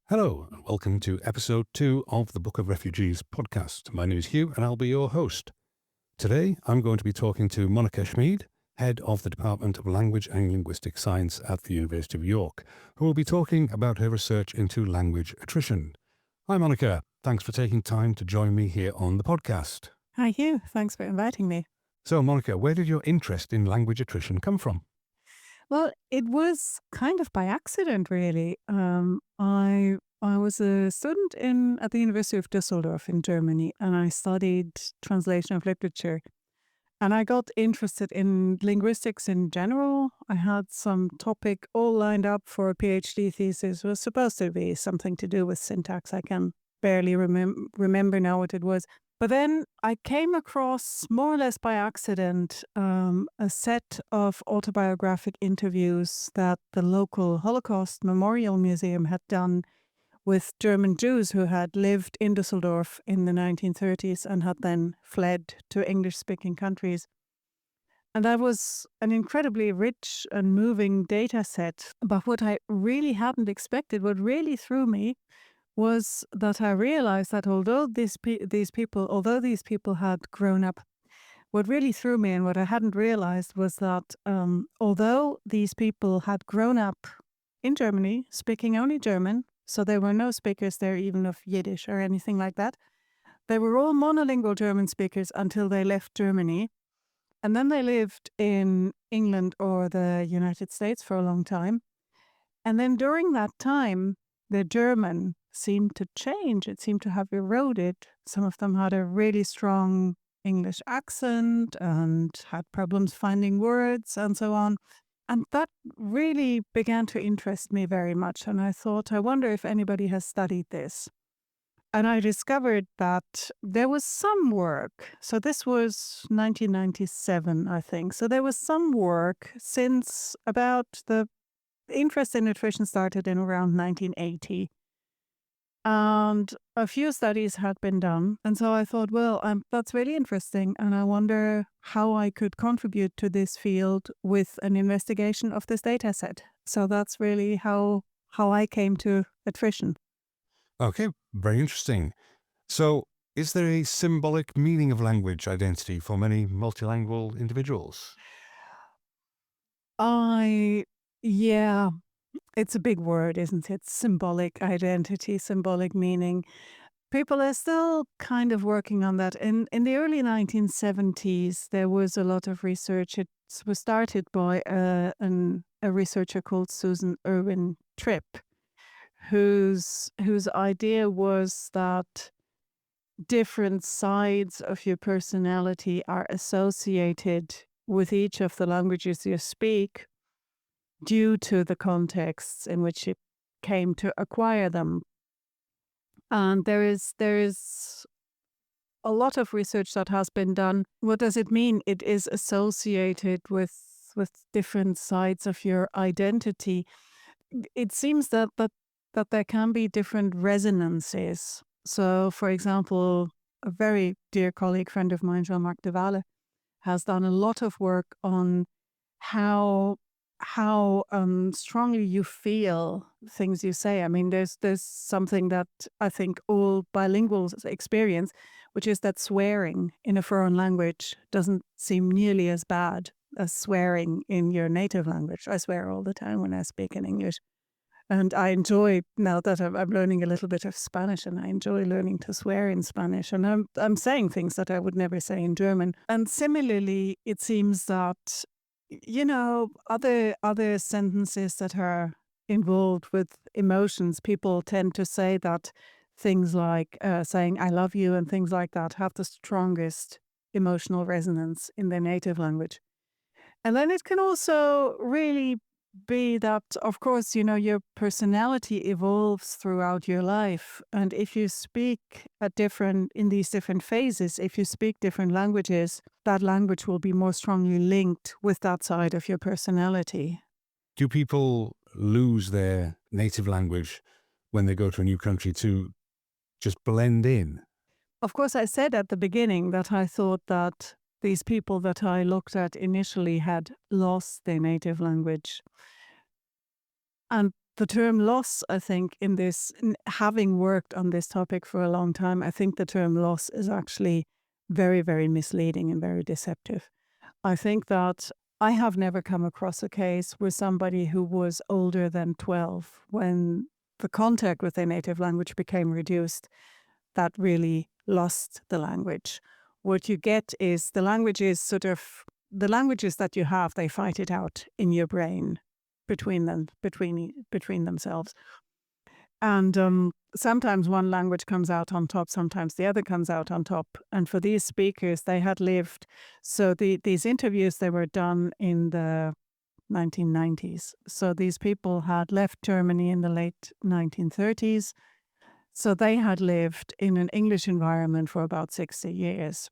Hello, and welcome to episode 2 of the Book of Refugees podcast. My name is Hugh, and I'll be your host. Today, I'm going to be talking to Monika Schmid, head of the Department of Language and Linguistic Science at the University of York, who will be talking about her research into language attrition. Hi, Monika. Thanks for taking time to join me here on the podcast. Hi, Hugh. Thanks for inviting me. So, Monika, where did your interest in language attrition come from? Well, it was kind of by accident, really. I was a student at the University of Düsseldorf in Germany, and I studied translation of literature. And I got interested in linguistics in general. I had some topic all lined up for a PhD thesis. It was supposed to be something to do with syntax. I can barely remember now what it was. But then I came across, more or less by accident, a set of autobiographic interviews that the local Holocaust Memorial Museum had done with German Jews who had lived in Düsseldorf in the 1930s and had then fled to English-speaking countries. And that was an incredibly rich and moving data set. But what I really hadn't expected, what really threw me, was that I realized that although these people had grown up, what really threw me and what I hadn't realized was that although these people had grown up in Germany, speaking only German, so there were no speakers there even of Yiddish or anything like that, they were all monolingual German speakers until they left Germany. And then they lived in England or the United States for a long time. And then during that time, their German seemed to change. It seemed to have eroded. Some of them had a really strong English accent and had problems finding words and so on. And that really began to interest me very much. And I thought, I wonder if anybody has studied this. And I discovered that there was some work. So this was 1997, I think. So there was some work since about the interest in attrition started in around 1980. And a few studies had been done. And so I thought, well, that's really interesting. And I wonder how I could contribute to this field with an investigation of this data set. So that's really how I came to attrition. Okay, very interesting. So, is there a symbolic meaning of language identity for many multilingual individuals? Yeah, it's a big word, isn't it? Symbolic identity, symbolic meaning. People are still kind of working on that. In the early 1970s, there was a lot of research. It was started by a researcher called Susan Irwin Tripp, whose idea was that different sides of your personality are associated with each of the languages you speak due to the contexts in which you came to acquire them. And there is a lot of research that has been done. What does it mean? It is associated with different sides of your identity. It seems that there can be different resonances. So, for example, a very dear colleague, friend of mine, Jean-Marc de Walle, has done a lot of work on how strongly you feel things you say. I mean, there's something that I think all bilinguals experience, which is that swearing in a foreign language doesn't seem nearly as bad as swearing in your native language. I swear all the time when I speak in English. And I enjoy, now that I'm learning a little bit of Spanish, and I enjoy learning to swear in Spanish. And I'm saying things that I would never say in German. And similarly, it seems that, you know, other sentences that are involved with emotions, people tend to say that things like saying I love you and things like that have the strongest emotional resonance in their native language. And then it can also really be that, of course, you know, your personality evolves throughout your life. And if you speak in these different phases, if you speak different languages, that language will be more strongly linked with that side of your personality. Do people lose their native language when they go to a new country to just blend in? Of course, I said at the beginning that I thought that these people that I looked at initially had lost their native language. And the term loss, I think, having worked on this topic for a long time, I think the term loss is actually very, very misleading and very deceptive. I think that I have never come across a case where somebody who was older than 12, when the contact with their native language became reduced, that really lost the language. What you get is the languages that you have, they fight it out in your brain between themselves. And sometimes one language comes out on top, sometimes the other comes out on top. And for these speakers, they had lived. So these interviews, they were done in the 1990s. So these people had left Germany in the late 1930s. So they had lived in an English environment for about 60 years.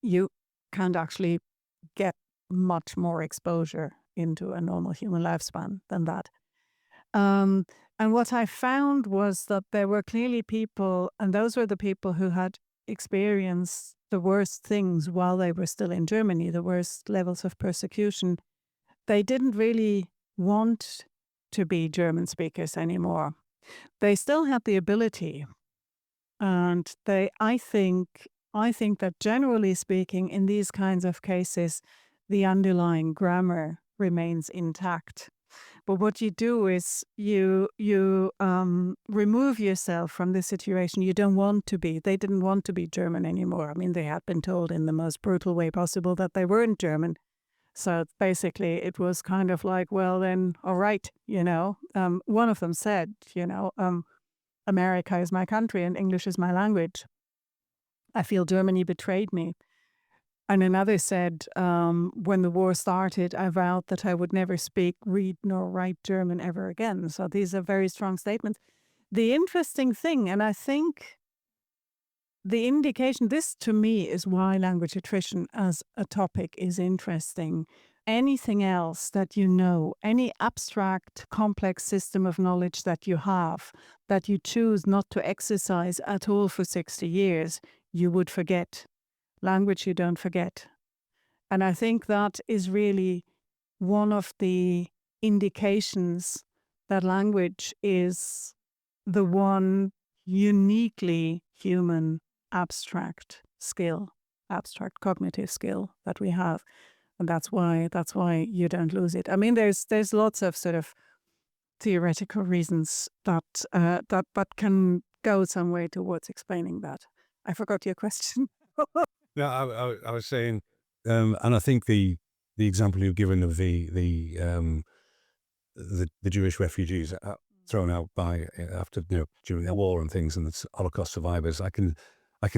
You can't actually get much more exposure into a normal human lifespan than that. And what I found was that there were clearly people, and those were the people who had experienced the worst things while they were still in Germany, the worst levels of persecution. They didn't really want to be German speakers anymore. They still had the ability, and I think that generally speaking, in these kinds of cases, the underlying grammar remains intact. But what you do is you remove yourself from the situation. You don't want to be. They didn't want to be German anymore. I mean, they had been told in the most brutal way possible that they weren't German. So basically, it was kind of like, well, then, all right, one of them said, America is my country and English is my language. I feel Germany betrayed me. And another said, when the war started, I vowed that I would never speak, read, nor write German ever again. So these are very strong statements. The interesting thing, and I think the indication, this to me is why language attrition as a topic is interesting. Anything else that you know, any abstract, complex system of knowledge that you have, that you choose not to exercise at all for 60 years, you would forget. Language you don't forget. And I think that is really one of the indications that language is the one uniquely human abstract cognitive skill that we have. And that's why you don't lose it. I mean, there's lots of sort of theoretical reasons that can go some way towards explaining that. I forgot your question. No, I was saying, and I think the example you've given of the Jewish refugees thrown out by after during the war and things, and the Holocaust survivors, I can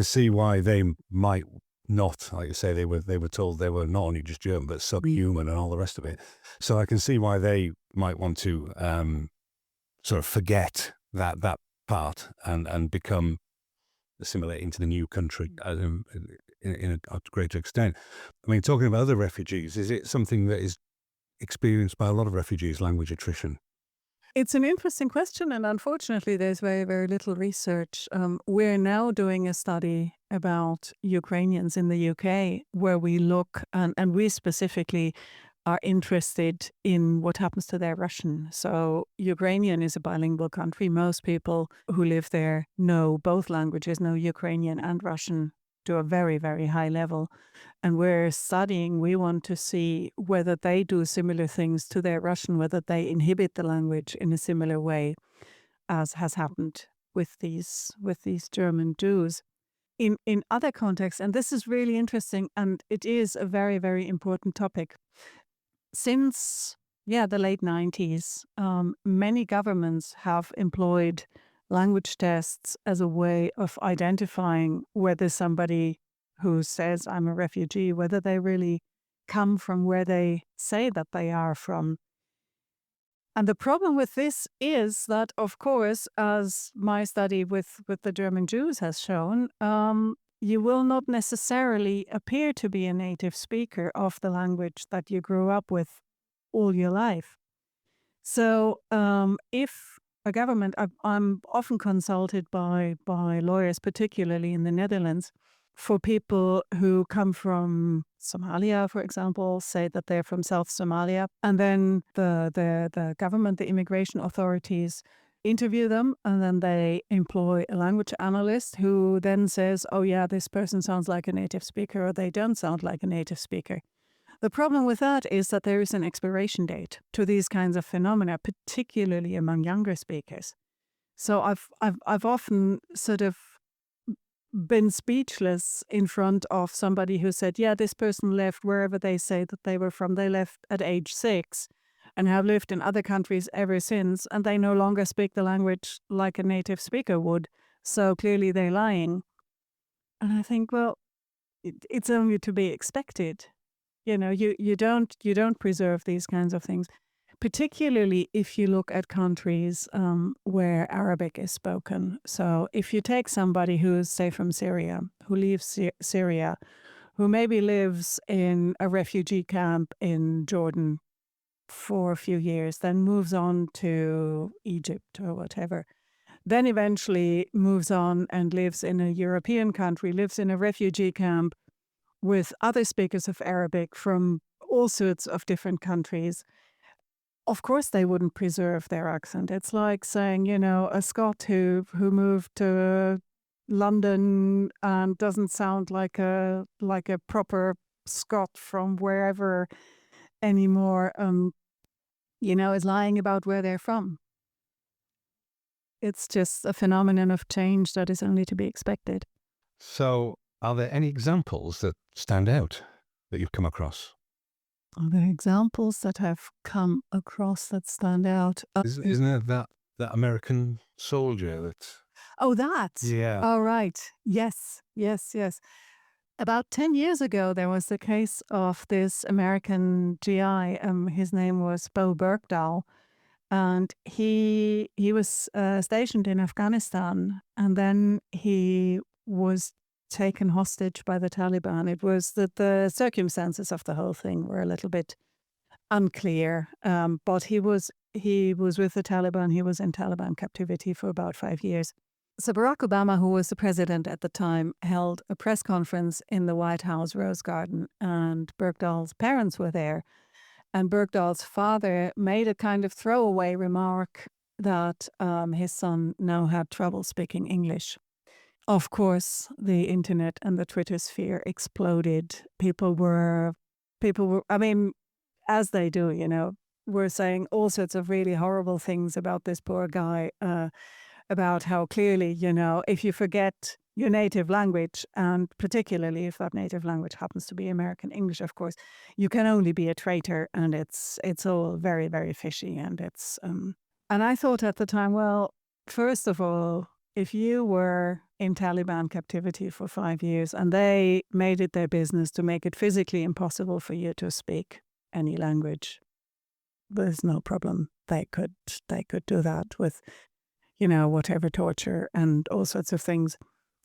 see why they might not, like you say, they were told they were not only just German but subhuman and all the rest of it. So I can see why they might want to sort of forget that part and become assimilating to the new country in a greater extent. I mean, talking about other refugees, is it something that is experienced by a lot of refugees, language attrition? It's an interesting question, and unfortunately, there's very, very little research. We're now doing a study about Ukrainians in the UK, where we look, and we specifically are interested in what happens to their Russian. So Ukrainian is a bilingual country. Most people who live there know both languages, know Ukrainian and Russian to a very, very high level. And we're studying, we want to see whether they do similar things to their Russian, whether they inhibit the language in a similar way as has happened with these German Jews. In other contexts, and this is really interesting, and it is a very, very important topic. Since the late 90s, many governments have employed language tests as a way of identifying whether somebody who says I'm a refugee, whether they really come from where they say that they are from. And the problem with this is that, of course, as my study with the German Jews has shown, you will not necessarily appear to be a native speaker of the language that you grew up with all your life. So if a government, I'm often consulted by lawyers, particularly in the Netherlands, for people who come from Somalia, for example, say that they're from South Somalia, and then the government, the immigration authorities interview them, and then they employ a language analyst who then says, oh yeah, this person sounds like a native speaker, or they don't sound like a native speaker. The problem with that is that there is an expiration date to these kinds of phenomena, particularly among younger speakers. So I've often sort of been speechless in front of somebody who said, yeah, this person left wherever they say that they were from. They left at age 6 and have lived in other countries ever since, and they no longer speak the language like a native speaker would. So clearly they're lying. And I think, well, it's only to be expected. You don't preserve these kinds of things, particularly if you look at countries where Arabic is spoken. So if you take somebody who is, say, from Syria, who leaves Syria, who maybe lives in a refugee camp in Jordan for a few years, then moves on to Egypt or whatever, then eventually moves on and lives in a European country, lives in a refugee camp with other speakers of Arabic from all sorts of different countries. Of course, they wouldn't preserve their accent. It's like saying, a Scot who moved to London and doesn't sound like a proper Scot from wherever anymore. Is lying about where they're from. It's just a phenomenon of change that is only to be expected. So, are there any examples that stand out that you've come across? Are there examples that have come across that stand out? Isn't it that American soldier that? Oh, that? Yeah. Oh, right. Yes. About 10 years ago, there was the case of this American GI. His name was Bo Bergdahl. And he was stationed in Afghanistan. And then he was taken hostage by the Taliban. It was that the circumstances of the whole thing were a little bit unclear. But he was with the Taliban. He was in Taliban captivity for about 5 years. So Barack Obama, who was the president at the time, held a press conference in the White House Rose Garden, and Bergdahl's parents were there. And Bergdahl's father made a kind of throwaway remark that his son now had trouble speaking English. Of course, the internet and the Twitter sphere exploded. People were, I mean, as they do, were saying all sorts of really horrible things about this poor guy, about how clearly, if you forget your native language, and particularly if that native language happens to be American English, of course, you can only be a traitor, and it's all very, very fishy. And and I thought at the time, well, first of all, if you were in Taliban captivity for 5 years and they made it their business to make it physically impossible for you to speak any language, there's no problem. They could do that with, whatever torture and all sorts of things.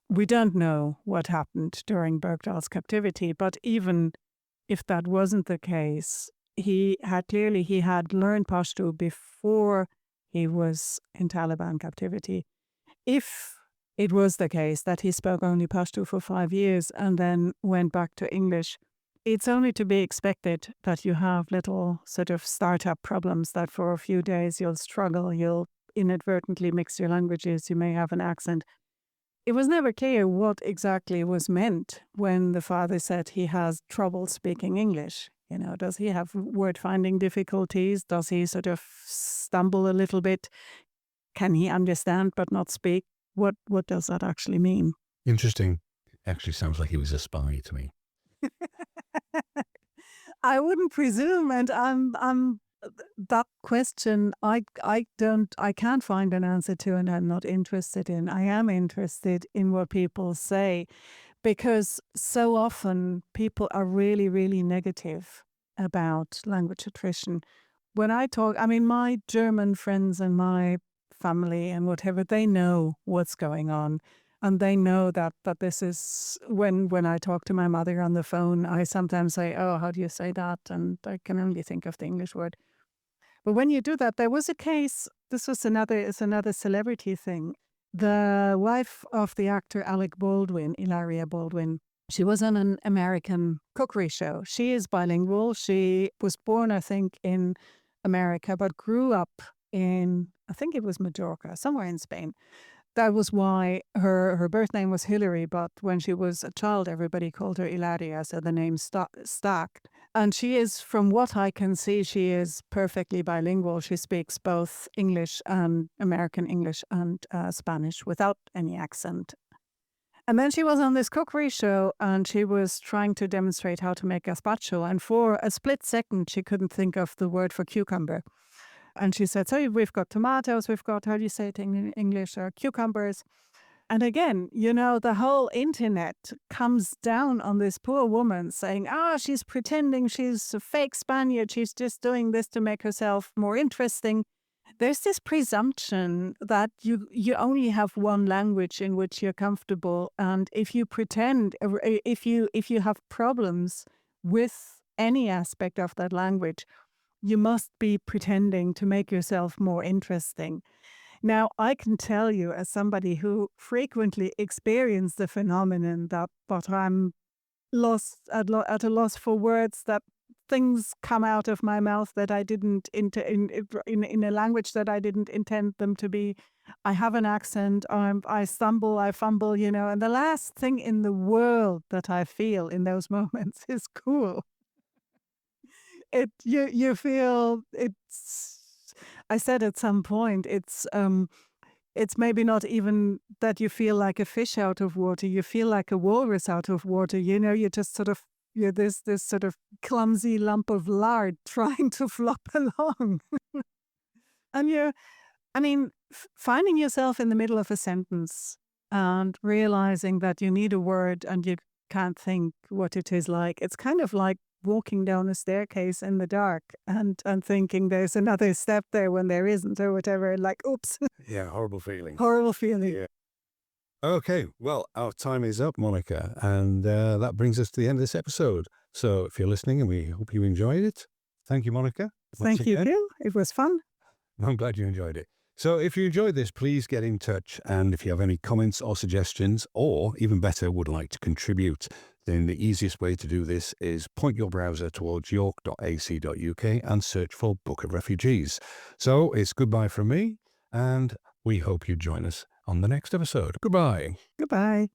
We don't know what happened during Bergdahl's captivity, but even if that wasn't the case, he had learned Pashto before he was in Taliban captivity. If it was the case that he spoke only Pashto for 5 years and then went back to English, it's only to be expected that you have little sort of startup problems, that for a few days you'll struggle, you'll inadvertently mix your languages, you may have an accent. It was never clear what exactly was meant when the father said he has trouble speaking English. Does he have word-finding difficulties? Does he sort of stumble a little bit? Can he understand but not speak? What does that actually mean? Interesting. Actually sounds like he was a spy to me. I wouldn't presume, and I'm that question I can't find an answer to, and I'm not interested in. I am interested in what people say, because so often people are really, really negative about language attrition. When I talk, my German friends and my family and whatever, they know what's going on. And they know that this is, when I talk to my mother on the phone, I sometimes say, oh, how do you say that? And I can only think of the English word. But when you do that, there was a case, it's another celebrity thing. The wife of the actor Alec Baldwin, Hilaria Baldwin, she was on an American cookery show. She is bilingual. She was born, I think, in America, but grew up in, I think it was Majorca, somewhere in Spain. That was why her birth name was Hillary, but when she was a child, everybody called her Ilaria, so the name stuck. And she is, from what I can see, she is perfectly bilingual. She speaks both English and American English and Spanish without any accent. And then she was on this cookery show and she was trying to demonstrate how to make gazpacho. And for a split second, she couldn't think of the word for cucumber. And she said, so we've got tomatoes, we've got, how do you say it in English, cucumbers. And again, the whole internet comes down on this poor woman saying, she's pretending she's a fake Spaniard. She's just doing this to make herself more interesting. There's this presumption that you only have one language in which you're comfortable. And if you pretend, if you have problems with any aspect of that language, you must be pretending to make yourself more interesting. Now, I can tell you, as somebody who frequently experienced the phenomenon but I'm lost at a loss for words, that things come out of my mouth that I didn't in a language that I didn't intend them to be. I have an accent. I stumble. I fumble. And the last thing in the world that I feel in those moments is cool. You feel it's. I said at some point it's maybe not even that you feel like a fish out of water. You feel like a walrus out of water. You just sort of you're this sort of clumsy lump of lard trying to flop along, and finding yourself in the middle of a sentence and realizing that you need a word and you can't think what it is like. It's kind of like walking down a staircase in the dark and thinking there's another step there when there isn't, or whatever, like, oops. Yeah, horrible feeling. Horrible feeling. Yeah. Okay, well, our time is up, Monika, and that brings us to the end of this episode. So if you're listening, and we hope you enjoyed it, thank you, Monika. Thank you, Bill. It was fun. I'm glad you enjoyed it. So if you enjoyed this, please get in touch. And if you have any comments or suggestions, or even better, would like to contribute, then the easiest way to do this is point your browser towards york.ac.uk and search for Book of Refugees. So it's goodbye from me, and we hope you join us on the next episode. Goodbye. Goodbye.